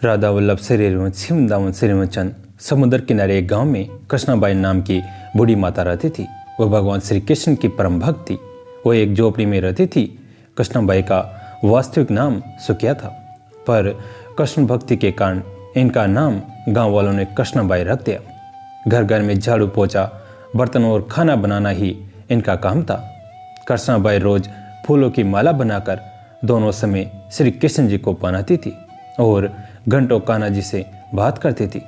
राधा वल्लभ श्रीवंश सिमदावन श्रीवंचन समुद्र किनारे एक गांव में कृष्णाबाई नाम की बूढ़ी माता रहती थी। वह भगवान श्री कृष्ण की परम भक्त थी। वह एक झोपड़ी में रहती थी। कृष्णाबाई का वास्तविक नाम सुखिया था, पर कृष्ण भक्ति के कारण इनका नाम गांव वालों ने कृष्णाबाई रख दिया। घर घर में झाड़ू पोछा, बर्तन और खाना बनाना ही इनका काम था। कृष्णाबाई रोज फूलों की माला बनाकर दोनों समय श्री कृष्ण जी को पहनाती थी और घंटों कान्हा जी से बात करती थी।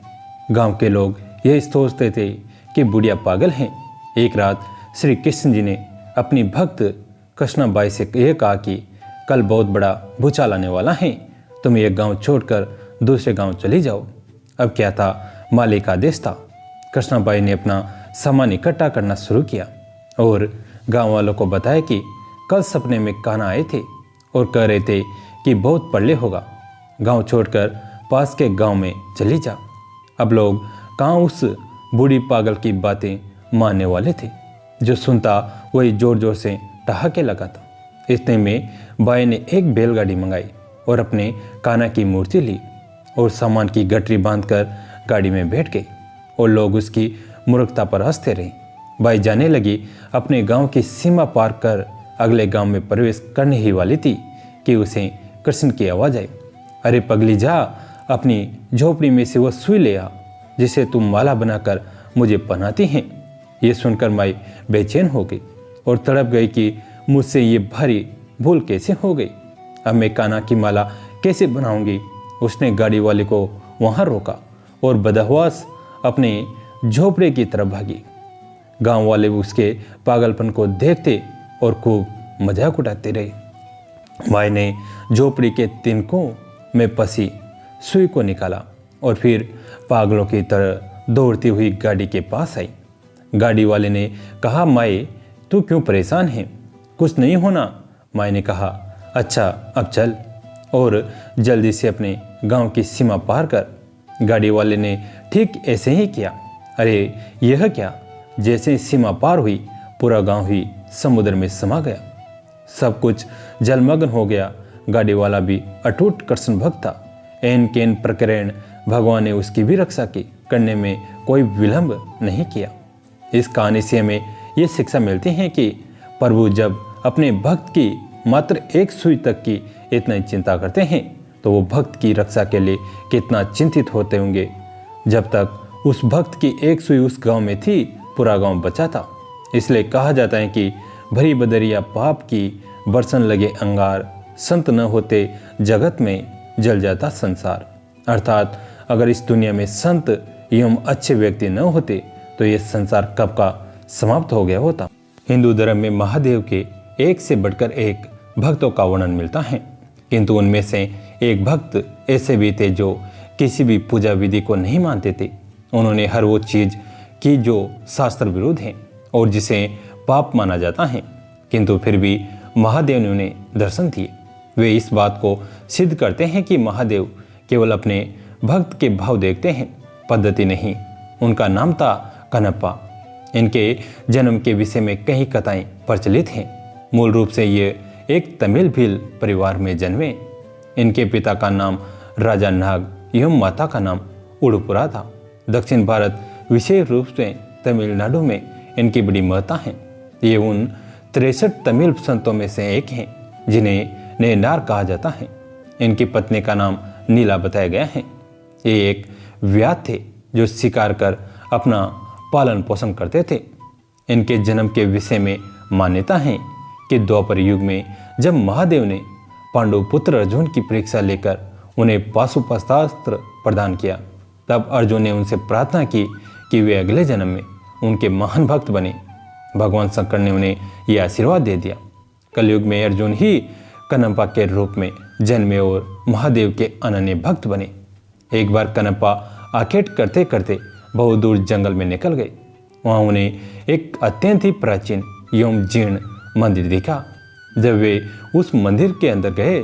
गांव के लोग यही सोचते थे कि बुढ़िया पागल हैं। एक रात श्री कृष्ण जी ने अपनी भक्त कृष्णाबाई से यह कहा कि कल बहुत बड़ा भूचाल आने वाला है, तुम एक गांव छोड़कर दूसरे गांव चली जाओ। अब क्या था, मालिक का आदेश था। कृष्णाबाई ने अपना सामान इकट्ठा करना शुरू किया और गांव वालों को बताया कि कल सपने में कान्हा आए थे और कह रहे थे कि बहुत पल्ले होगा, गांव छोड़कर पास के गांव में चली जा। अब लोग कहाँ उस बूढ़ी पागल की बातें मानने वाले थे। जो सुनता वही जोर जोर से ठहाके लगा था। इतने में बाई ने एक बैलगाड़ी मंगाई और अपने कान्हा की मूर्ति ली और सामान की गठरी बांधकर गाड़ी में बैठ गई और लोग उसकी मूर्खता पर हंसते रहे। बाई जाने लगी। अपने गांव की सीमा पार कर अगले गांव में प्रवेश करने ही वाली थी कि उसे कृष्ण की आवाज़ आई, अरे पगली जा, अपनी झोपड़ी में से वह सुई ले आ जिसे तुम माला बनाकर मुझे पहनाती हैं। ये सुनकर माई बेचैन हो गई और तड़प गई कि मुझसे ये भारी भूल कैसे हो गई। अब मैं कान्हा की माला कैसे बनाऊंगी। उसने गाड़ी वाले को वहाँ रोका और बदहवास अपने झोपड़े की तरफ भागी। गांव वाले उसके पागलपन को देखते और खूब मजाक उड़ाते रहे। माई ने झोपड़ी के तिनकों में फंसी सुई को निकाला और फिर पागलों की तरह दौड़ती हुई गाड़ी के पास आई। गाड़ी वाले ने कहा, माई तू क्यों परेशान है, कुछ नहीं होना। माई ने कहा, अच्छा अब चल, और जल्दी से अपने गांव की सीमा पार कर। गाड़ी वाले ने ठीक ऐसे ही किया। अरे यह क्या, जैसे सीमा पार हुई पूरा गांव ही समुद्र में समा गया। सब कुछ जलमग्न हो गया। गाड़ी वाला भी अटूट कृष्ण भक्त था। एन केन प्रकरण भगवान ने उसकी भी रक्षा की, करने में कोई विलंब नहीं किया। इस कहानी से हमें ये शिक्षा मिलती है कि प्रभु जब अपने भक्त की मात्र एक सुई तक की इतनी चिंता करते हैं तो वो भक्त की रक्षा के लिए कितना चिंतित होते होंगे। जब तक उस भक्त की एक सुई उस गांव में थी, पूरा गांव बचा था। इसलिए कहा जाता है कि भरी बदरिया पाप की बरसन लगे अंगार, संत न होते जगत में जल जाता संसार। अर्थात अगर इस दुनिया में संत एवं अच्छे व्यक्ति न होते तो ये संसार कब का समाप्त हो गया होता। हिंदू धर्म में महादेव के एक से बढ़कर एक भक्तों का वर्णन मिलता है, किंतु उनमें से एक भक्त ऐसे भी थे जो किसी भी पूजा विधि को नहीं मानते थे। उन्होंने हर वो चीज की जो शास्त्र विरुद्ध है और जिसे पाप माना जाता है, किंतु फिर भी महादेव ने उन्हें दर्शन दिए। वे इस बात को सिद्ध करते हैं कि महादेव केवल अपने भक्त के भाव देखते हैं, पद्धति नहीं। उनका नाम था कनप्पा। इनके जन्म के विषय में कई कथाएं प्रचलित हैं। मूल रूप से ये एक तमिल भील परिवार में जन्मे। इनके पिता का नाम राजा नाग एवं माता का नाम उड़ुपुरा था। दक्षिण भारत, विशेष रूप से तमिलनाडु में इनकी बड़ी महत्ता है। ये उन 63 तमिल संतों में से एक हैं जिन्हें नयनार कहा जाता है। इनकी पत्नी का नाम नीला बताया गया है। ये एक व्याध थे जो शिकार कर अपना पालन पोषण करते थे। इनके जन्म के विषय में मान्यता है कि द्वापर युग में जब महादेव ने पांडु पुत्र अर्जुन की परीक्षा लेकर उन्हें पाशुपतास्त्र प्रदान किया, तब अर्जुन ने उनसे प्रार्थना की कि वे अगले जन्म में उनके महान भक्त बने। भगवान शंकर ने उन्हें यह आशीर्वाद दे दिया। कलयुग में अर्जुन ही कनप्पा के रूप में जन्मे और महादेव के अनन्य भक्त बने। एक बार कनप्पा आखेट करते करते बहुत दूर जंगल में निकल गए। वहाँ उन्हें एक अत्यंत ही प्राचीन एवं जीर्ण मंदिर दिखा। जब वे उस मंदिर के अंदर गए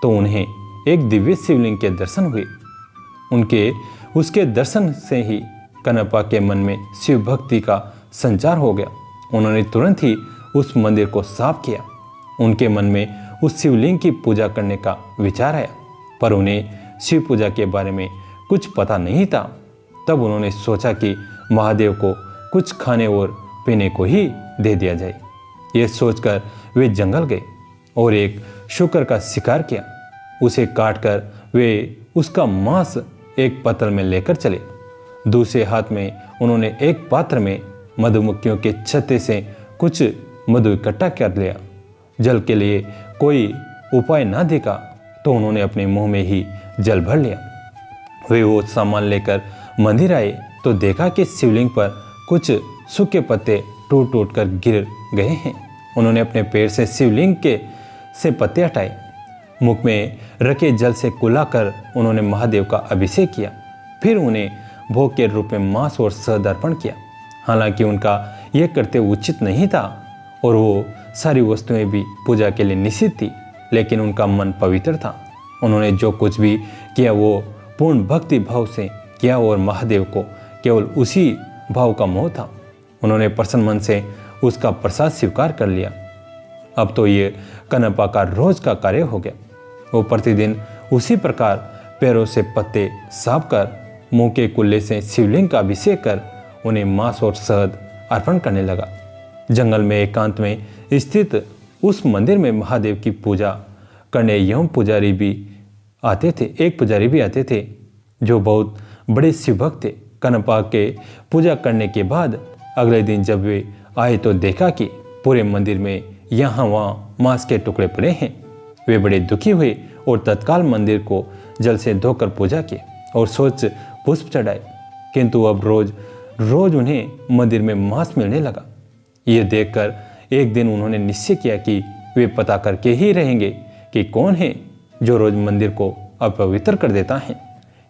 तो उन्हें एक दिव्य शिवलिंग के दर्शन हुए। उसके दर्शन से ही कनप्पा के मन में शिव भक्ति का संचार हो गया। उन्होंने तुरंत ही उस मंदिर को साफ किया। उनके मन में उस शिवलिंग की पूजा करने का विचार आया, पर उन्हें शिव पूजा के बारे में कुछ पता नहीं था, तब उन्होंने सोचा कि महादेव को कुछ खाने और पीने को ही दे दिया जाए। ये सोचकर वे जंगल गए और एक शुकर का शिकार किया। उसे काटकर वे उसका मांस एक पत्तल में लेकर चले। दूसरे हाथ में उन्होंने एक पात्र में मधुमक्खियों के छत्ते से कुछ मधु इकट्ठा कर लिया। जल के लिए कोई उपाय ना दिखा तो उन्होंने अपने मुंह में ही जल भर लिया। वे वो सामान लेकर मंदिर आए तो देखा कि शिवलिंग पर कुछ सूखे पत्ते टूट टूट कर गिर गए हैं। उन्होंने अपने पैर से शिवलिंग के से पत्ते हटाए। मुख में रखे जल से कुलाकर उन्होंने महादेव का अभिषेक किया। फिर उन्हें भोग के रूप में मांस और शहद अर्पण किया। हालांकि उनका यह करते उचित नहीं था और वो सारी वस्तुएं भी पूजा के लिए निषिद्ध थी, लेकिन उनका मन पवित्र था। उन्होंने जो कुछ भी किया वो पूर्ण भक्ति भाव से किया और महादेव को केवल उसी भाव का मोह था। उन्होंने प्रसन्न मन से उसका प्रसाद स्वीकार कर लिया। अब तो ये कनपा का रोज का कार्य हो गया। वो प्रतिदिन उसी प्रकार पैरों से पत्ते साफ कर मुंह के कुल्ले से शिवलिंग का अभिषेक कर उन्हें मांस और शहद अर्पण करने लगा। जंगल में एकांत में स्थित उस मंदिर में महादेव की पूजा करने एक पुजारी भी आते थे जो बहुत बड़े शिवभक्त थे। कनपा के पूजा करने के बाद अगले दिन जब वे आए तो देखा कि पूरे मंदिर में यहाँ वहाँ मांस के टुकड़े पड़े हैं। वे बड़े दुखी हुए और तत्काल मंदिर को जल से धोकर पूजा की और स्वच्छ पुष्प चढ़ाए, किंतु अब रोज रोज उन्हें मंदिर में मांस मिलने लगा। ये देखकर एक दिन उन्होंने निश्चय किया कि वे पता करके ही रहेंगे कि कौन है जो रोज मंदिर को अपवित्र कर देता है।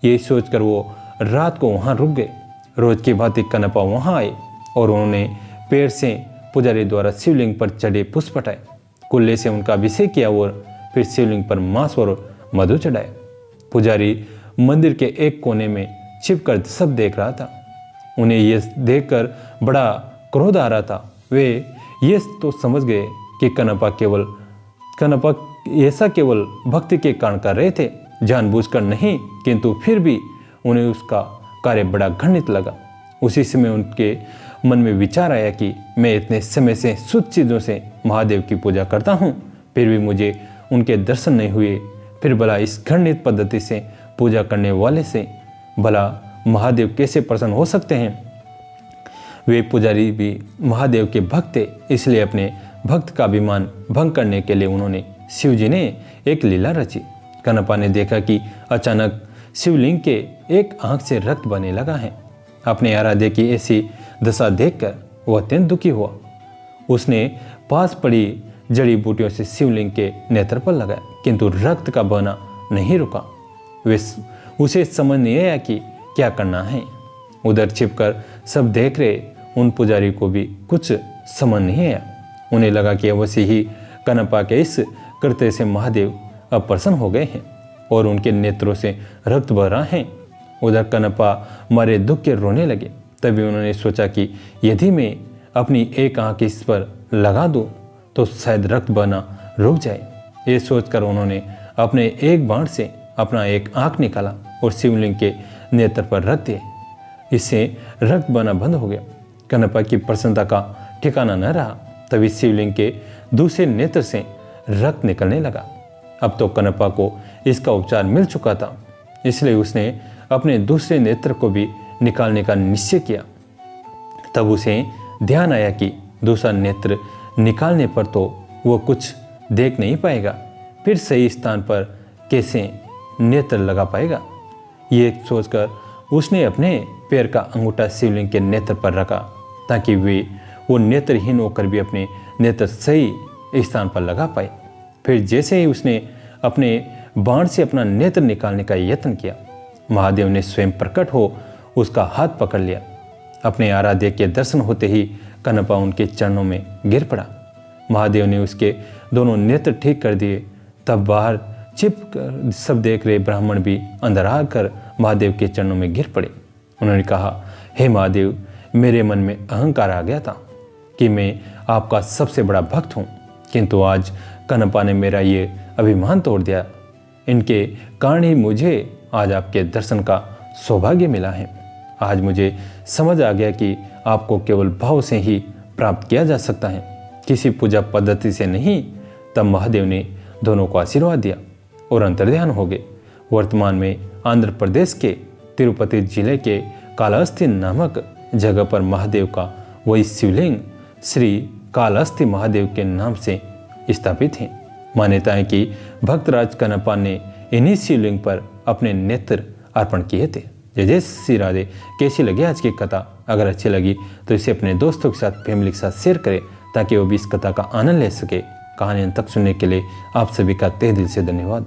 ये सोचकर वो रात को वहाँ रुक गए। रोज की भांति कनपा वहाँ आए और उन्होंने पैर से पुजारी द्वारा शिवलिंग पर चढ़े पुष्प हटाए, कुल्ले से उनका अभिषेक किया और फिर शिवलिंग पर मांस और मधु चढ़ाए। पुजारी मंदिर के एक कोने में छिपकर सब देख रहा था। उन्हें यह देखकर बड़ा क्रोध आ रहा था। वे ये तो समझ गए कि कनपा ऐसा केवल भक्ति के कारण कर रहे थे, जानबूझकर नहीं, किंतु फिर भी उन्हें उसका कार्य बड़ा घृणित लगा। उसी समय उनके मन में विचार आया कि मैं इतने समय से शुद्ध चीज़ों से महादेव की पूजा करता हूँ, फिर भी मुझे उनके दर्शन नहीं हुए। फिर भला इस घृणित पद्धति से पूजा करने वाले से भला महादेव कैसे प्रसन्न हो सकते हैं। वे पुजारी भी महादेव के भक्त थे, इसलिए अपने भक्त का अभिमान भंग करने के लिए उन्होंने शिवजी ने एक लीला रची। कनपा ने देखा कि अचानक शिवलिंग के एक आंख से रक्त बहने लगा है। अपने आराध्य की ऐसी दशा देखकर वह अत्यंत दुखी हुआ। उसने पास पड़ी जड़ी बूटियों से शिवलिंग के नेत्र पर लगाया, किंतु रक्त का बहना नहीं रुका। उसे समझ नहीं आया कि क्या करना है। उधर छिपकर सब देख रहे उन पुजारी को भी कुछ समझ नहीं आया। उन्हें लगा कि अवश्य ही कनपा के इस कृत्य से महादेव अब प्रसन्न हो गए हैं और उनके नेत्रों से रक्त बह रहा है। उधर कनपा मारे दुख के रोने लगे। तभी उन्होंने सोचा कि यदि मैं अपनी एक आंख इस पर लगा दूं तो शायद रक्त बहना रुक जाए। ये सोचकर उन्होंने अपने एक बाण से अपना एक आंख निकाला और शिवलिंग के नेत्र पर रख दिए। इससे रक्त बहना बंद हो गया। कनपा की प्रसन्नता का ठिकाना न रहा। तभी शिवलिंग के दूसरे नेत्र से रक्त निकलने लगा। अब तो कनपा को इसका उपचार मिल चुका था, इसलिए उसने अपने दूसरे नेत्र को भी निकालने का निश्चय किया। तब उसे ध्यान आया कि दूसरा नेत्र निकालने पर तो वो कुछ देख नहीं पाएगा, फिर सही स्थान पर कैसे नेत्र लगा पाएगा। ये सोचकर उसने अपने पैर का अंगूठा शिवलिंग के नेत्र पर रखा ताकि वो नेत्रहीन होकर भी अपने नेत्र सही स्थान पर लगा पाए। फिर जैसे ही उसने अपने बाण से अपना नेत्र निकालने का यत्न किया, महादेव ने स्वयं प्रकट हो उसका हाथ पकड़ लिया। अपने आराध्य के दर्शन होते ही कनपा उनके चरणों में गिर पड़ा। महादेव ने उसके दोनों नेत्र ठीक कर दिए। तब बाहर छिप कर सब देख रहे ब्राह्मण भी अंदर आकर महादेव के चरणों में गिर पड़े। उन्होंने कहा, हे महादेव, मेरे मन में अहंकार आ गया था कि मैं आपका सबसे बड़ा भक्त हूँ, किंतु आज कनपा ने मेरा ये अभिमान तोड़ दिया। इनके कारण ही मुझे आज आपके दर्शन का सौभाग्य मिला है। आज मुझे समझ आ गया कि आपको केवल भाव से ही प्राप्त किया जा सकता है, किसी पूजा पद्धति से नहीं। तब महादेव ने दोनों को आशीर्वाद दिया और अंतर्ध्यान हो गए। वर्तमान में आंध्र प्रदेश के तिरुपति जिले के कालाहस्ती नामक जगह पर महादेव का वही शिवलिंग श्री कालाहस्ती महादेव के नाम से स्थापित है। मान्यता है कि भक्तराज कनपा ने इन्हीं शिवलिंग पर अपने नेत्र अर्पण किए थे। जय जय श्री राधे। कैसी लगी आज की कथा? अगर अच्छी लगी तो इसे अपने दोस्तों के साथ, फैमिली के साथ शेयर करें ताकि वो भी इस कथा का आनंद ले सके। कहानी अंत तक सुनने के लिए आप सभी का तहे दिल से धन्यवाद।